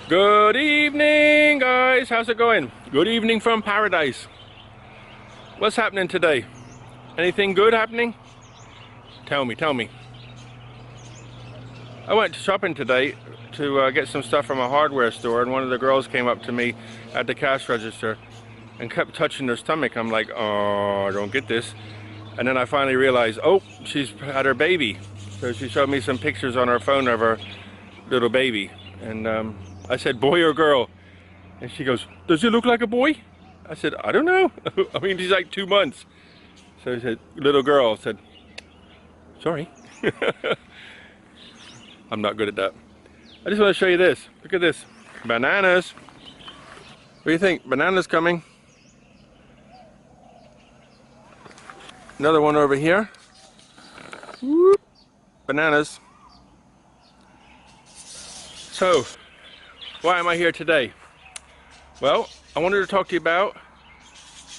Good evening, guys. How's it going? Good evening from paradise. What's happening today? Anything good happening? Tell me, tell me. I went shopping today to get some stuff from a hardware store, and one of the girls came up to me at the cash register and kept touching her stomach. I'm like, oh, I don't get this. And then I finally realized, oh, she's had her baby. So she showed me some pictures on her phone of her little baby. And I said, boy or girl? And she goes, does he look like a boy? I said, I don't know. I mean, he's like 2 months. So he said, little girl. I said, sorry. I'm not good at that. I just want to show you this. Look at this. Bananas. What do you think? Bananas coming. Another one over here. Whoop. Bananas. So, why am I here today? Well, I wanted to talk to you about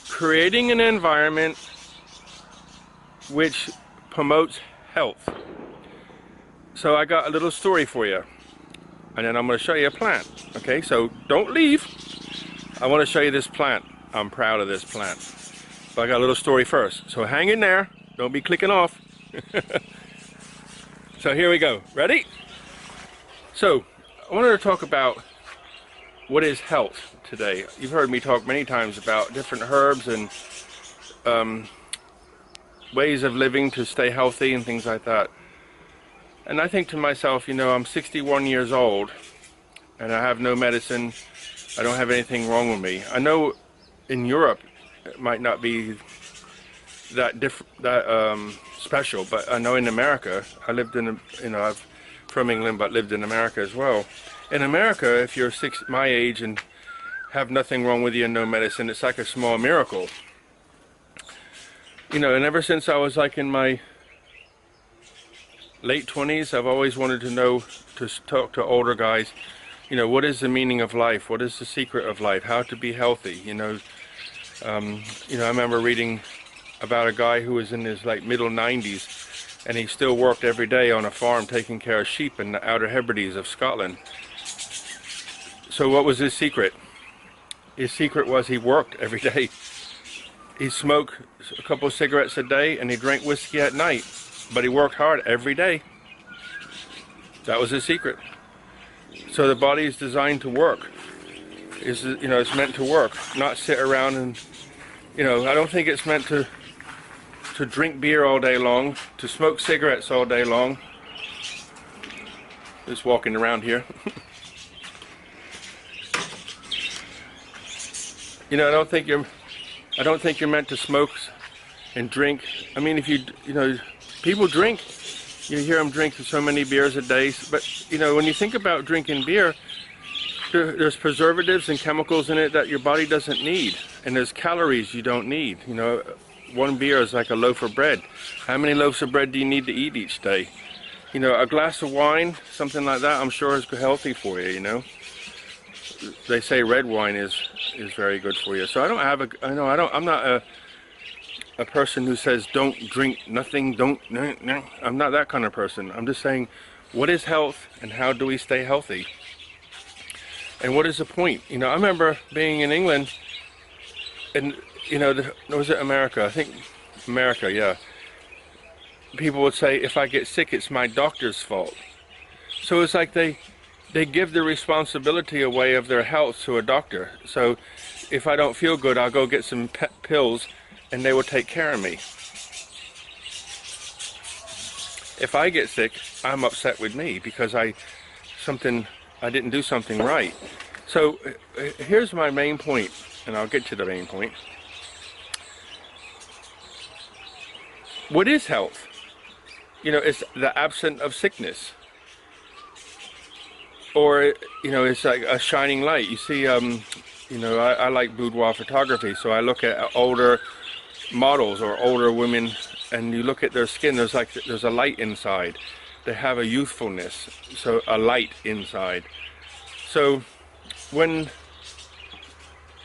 creating an environment which promotes health. So I got a little story for you, and then I'm going to show you a plant. Okay, so don't leave. I want to show you this plant. I'm proud of this plant. But I got a little story first. So hang in there. Don't be clicking off. So here we go. Ready? So I wanted to talk about what is health today. You've heard me talk many times about different herbs and ways of living to stay healthy and things like that. And I think to myself, you know, I'm 61 years old and I have no medicine. I don't have anything wrong with me. I know in Europe it might not be that special, but I know in America, I lived in, I'm from England but lived in America as well. In America, if you're my age and have nothing wrong with you and no medicine, it's like a small miracle. You know, and ever since I was like in my late 20s, I've always wanted to know, to talk to older guys, you know, what is the meaning of life? What is the secret of life? How to be healthy? You know, I remember reading about a guy who was in his like middle 90s, and he still worked every day on a farm taking care of sheep in the Outer Hebrides of Scotland. So what was his secret? His secret was he worked every day. He smoked a couple of cigarettes a day and he drank whiskey at night, but he worked hard every day. That was his secret. So the body is designed to work. It's meant to work, not sit around and, I don't think it's meant to drink beer all day long, to smoke cigarettes all day long. Just walking around here. I don't think you're meant to smoke and drink. I mean, if people drink, you hear them drinking so many beers a day, but when you think about drinking beer, there's preservatives and chemicals in it that your body doesn't need, and there's calories you don't need. One beer is like a loaf of bread. How many loaves of bread do you need to eat each day? A glass of wine, something like that, I'm sure is healthy for you. They say red wine is very good for you. So I'm not a person who says don't drink nothing, I'm not that kind of person. I'm just saying, what is health and how do we stay healthy? And what is the point? I remember being in England and, was it America? I think America, yeah. People would say, if I get sick, it's my doctor's fault. So it's like they give the responsibility away of their health to a doctor. So if I don't feel good, I'll go get some pills and they will take care of me. If I get sick, I'm upset with me because I didn't do something right. So here's my main point, and I'll get to the main point. What is health? It's the absence of sickness. Or, it's like a shining light. You see, I like boudoir photography, so I look at older models or older women, and you look at their skin, there's a light inside. They have a youthfulness, so a light inside. So when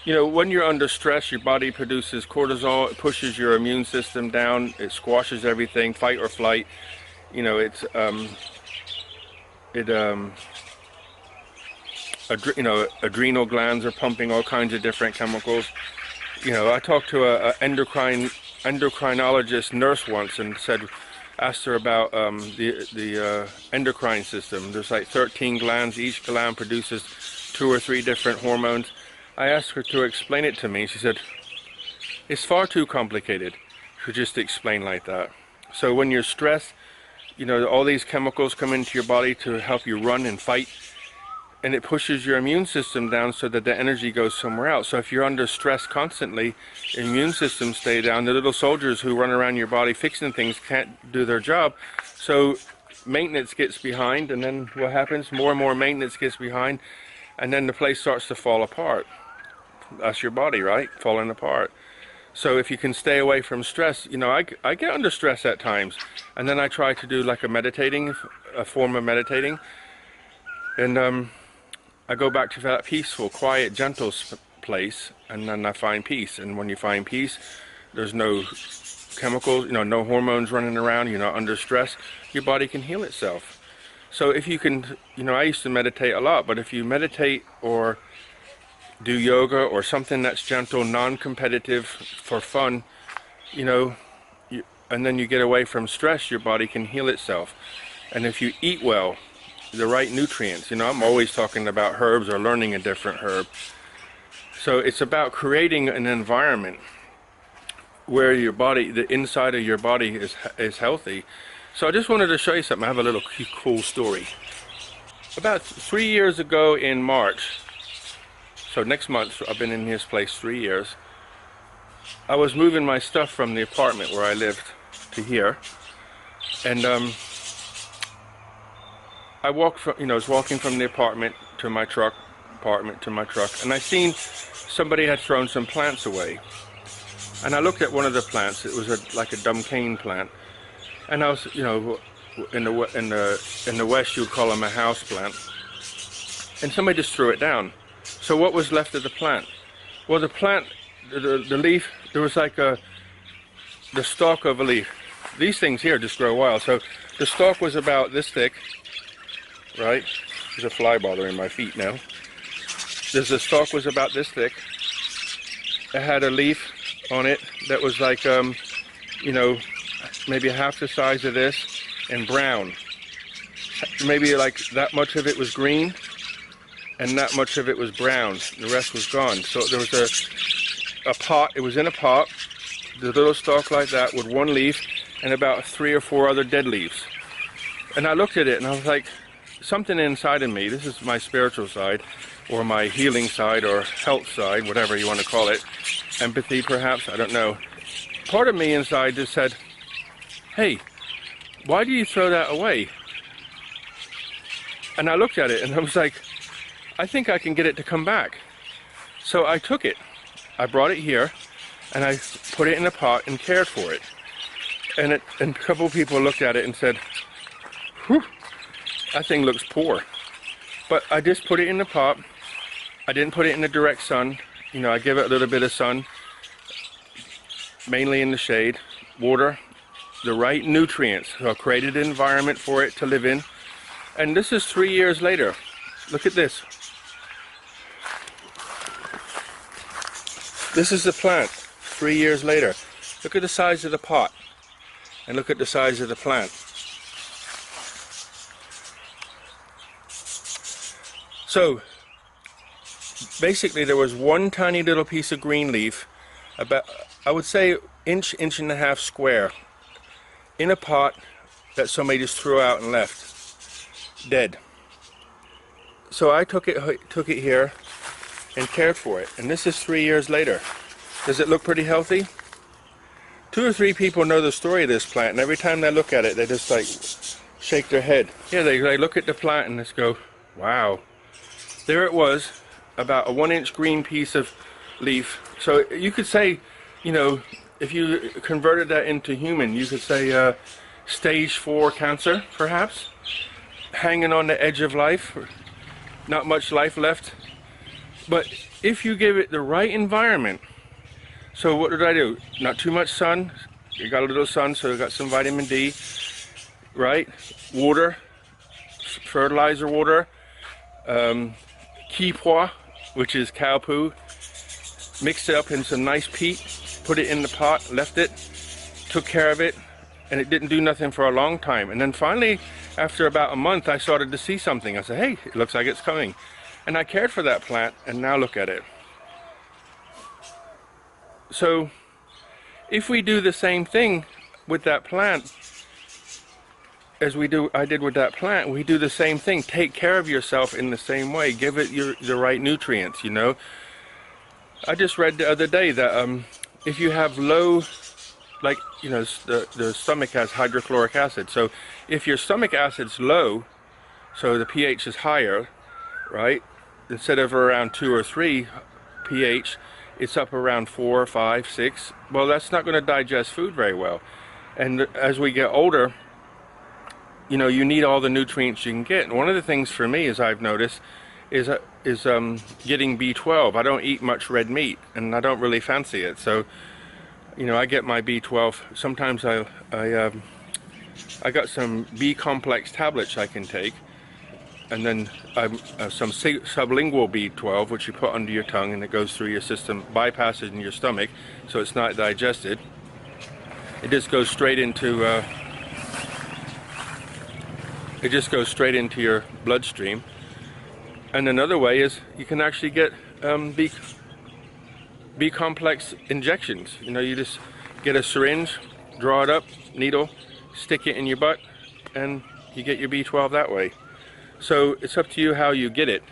you're under stress, your body produces cortisol, it pushes your immune system down, it squashes everything, fight or flight. you know, adrenal glands are pumping all kinds of different chemicals. You know, I talked to a endocrinologist nurse once and asked her about the endocrine system. There's like 13 glands. Each gland produces 2 or 3 different hormones. I asked her to explain it to me. She said, it's far too complicated to just explain like that. So when you're stressed, you know, all these chemicals come into your body to help you run and fight, and it pushes your immune system down so that the energy goes somewhere else. So if you're under stress constantly, your immune system stays down. The little soldiers who run around your body fixing things can't do their job. So maintenance gets behind, and then what happens? More and more maintenance gets behind, and then the place starts to fall apart. That's your body, right? Falling apart. So if you can stay away from stress, you know, I get under stress at times, and then I try to do like a form of meditating, and I go back to that peaceful, quiet, gentle place, and then I find peace. And when you find peace, there's no chemicals, you know, no hormones running around, you're not under stress, your body can heal itself. So if you can, you know, I used to meditate a lot, but if you meditate or do yoga or something that's gentle, non-competitive, for fun, you know, and then you get away from stress, your body can heal itself. And if you eat well, the right nutrients, you know, I'm always talking about herbs or learning a different herb. So it's about creating an environment where your body, the inside of your body is healthy. So I just wanted to show you something. I have a little cool story. About 3 years ago in March, so next month, I've been in this place 3 years. I was moving my stuff from the apartment where I lived to here, and I walked from, you know, I was walking from the apartment to my truck, and I seen somebody had thrown some plants away. And I looked at one of the plants. It was like a dumb cane plant, and I was, you know, in the West you would call them a house plant. And somebody just threw it down. So what was left of the plant? Well, the plant, the leaf, there was like the stalk of a leaf. These things here just grow wild. So the stalk was about this thick, right? There's a fly bothering my feet now. The stalk was about this thick. It had a leaf on it that was like, you know, maybe half the size of this, and brown. Maybe like that much of it was green, and that much of it was brown. The rest was gone. So there was a pot. It was in a pot, the little stalk like that with one leaf and about 3 or 4 other dead leaves. And I looked at it and I was like, something inside of me, this is my spiritual side, or my healing side, or health side, whatever you want to call it, empathy perhaps, I don't know. Part of me inside just said, hey, why do you throw that away? And I looked at it and I was like, I think I can get it to come back. So I took it, I brought it here, and I put it in a pot and cared for it. And a couple of people looked at it and said, whew, that thing looks poor. But I just put it in the pot. I didn't put it in the direct sun. You know, I give it a little bit of sun, mainly in the shade, water, the right nutrients. So I created an environment for it to live in. And this is 3 years later. Look at this. This is the plant 3 years later. Look at the size of the pot and look at the size of the plant. So basically there was one tiny little piece of green leaf, about, I would say inch and a half square, in a pot that somebody just threw out and left, dead. So I took it here and cared for it, and this is 3 years later. Does it look pretty healthy? 2 or 3 people know the story of this plant, and every time they look at it, they just like shake their head. Yeah, they look at the plant and just go, wow. There it was, about a 1-inch green piece of leaf. So you could say, you know, if you converted that into human, you could say stage 4 cancer, perhaps, hanging on the edge of life, not much life left. But if you give it the right environment, so what did I do? Not too much sun, you got a little sun, so you got some vitamin D, right? Water, fertilizer water, pea pois, which is cow poo, mixed it up in some nice peat, put it in the pot, left it, took care of it, and it didn't do nothing for a long time. And then finally, after about a month, I started to see something. I said, hey, it looks like it's coming. And I cared for that plant, and now look at it. So if we do the same thing with that plant as I did with that plant, we do the same thing. Take care of yourself in the same way. Give it the right nutrients, you know. I just read the other day that if you have low, like, you know, the stomach has hydrochloric acid. So if your stomach acid's low, so the pH is higher, right? Instead of around 2 or 3 pH, it's up around 4, 5, 6. Well, that's not going to digest food very well. And as we get older, you know, you need all the nutrients you can get. And one of the things for me, as I've noticed, is getting B12. I don't eat much red meat, and I don't really fancy it. So, you know, I get my B12. Sometimes I got some B complex tablets I can take, and then some sublingual B12, which you put under your tongue, and it goes through your system, bypasses in your stomach, so it's not digested. It just goes straight into your bloodstream. And another way is you can actually get B complex injections. You know, you just get a syringe, draw it up, needle, stick it in your butt, and you get your B12 that way. So it's up to you how you get it,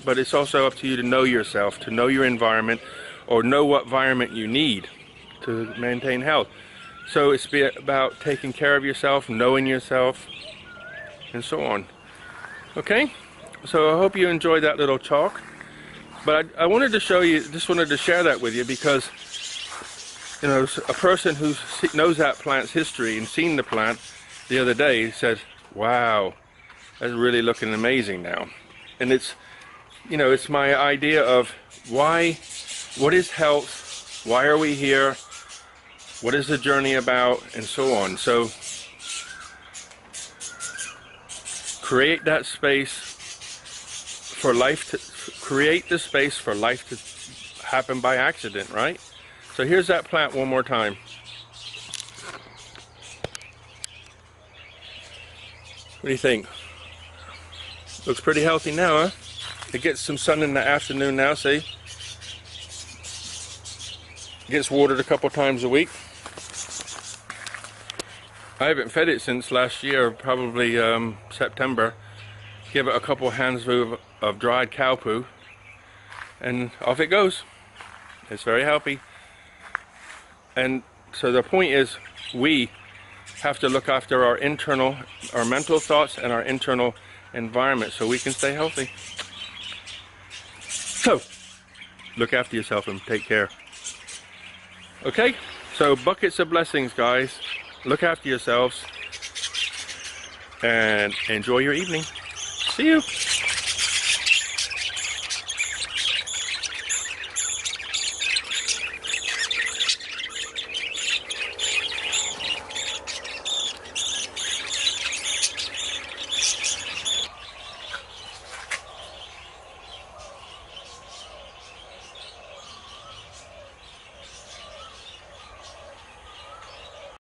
but it's also up to you to know yourself, to know your environment, or know what environment you need to maintain health. So it's about taking care of yourself, knowing yourself, and so on. Okay, so I hope you enjoyed that little talk. But I wanted to show you, just wanted to share that with you because, you know, a person who knows that plant's history and seen the plant the other day said, wow, that's really looking amazing now. And it's, you know, it's my idea of what is health, why are we here, what is the journey about, and so on. So create that space for life to create the space for life to happen by accident, right? So here's that plant one more time. What do you think? Looks pretty healthy now, huh? It gets some sun in the afternoon now, see? Gets watered a couple times a week. I haven't fed it since last year, probably September. Give it a couple handfuls of dried cow poo, and off it goes. It's very healthy. And so the point is, we have to look after our mental thoughts and our internal environment so we can stay healthy. So, look after yourself and take care. Okay? So, buckets of blessings, guys. Look after yourselves and enjoy your evening. See you.